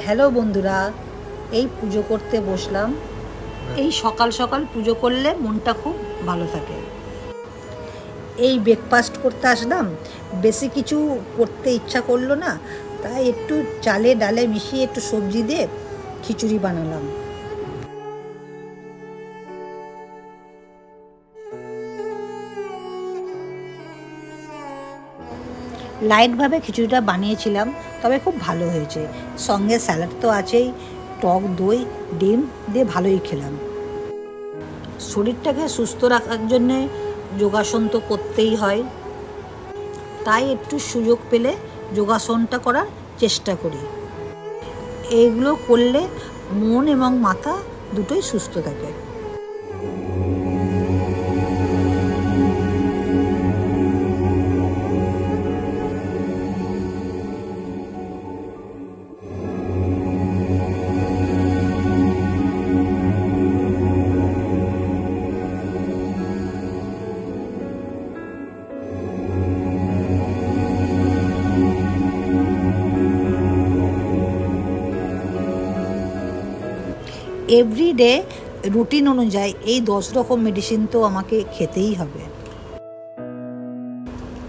Hello বন্ধুরা, এই পুজো করতে বসলাম। এই সকাল সকাল পুজো করলে মনটা খুব ভালো থাকে। এই ব্রেকফাস্ট করতে আসলাম, বেশি কিছু করতে ইচ্ছা করলো না, তাই একটু চালে ডালে মিশিয়ে একটু সবজি দিয়ে খিচুড়ি বানালাম। লাইটভাবে খিচুড়িটা বানিয়েছিলাম, তবে খুব ভালো হয়েছে। সঙ্গে স্যালাড তো আছেই, টক দই ডিম দিয়ে ভালোই খেলাম। শরীরটাকে সুস্থ রাখার জন্যে যোগাসন তো করতেই হয়, তাই একটু সুযোগ পেলে যোগাসনটা করার চেষ্টা করি। এইগুলো করলে মন এবং মাথা দুটোই সুস্থ থাকে। এভরিডে রুটিন অনুযায়ী এই 10 রকম মেডিসিন তো আমাকে খেতেই হবে।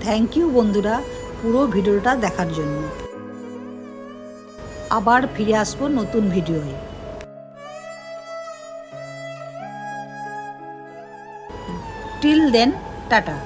থ্যাংক ইউ বন্ধুরা, পুরো ভিডিওটা দেখার জন্য। আবার ফিরে আসবো নতুন ভিডিওয়। Till then, tata.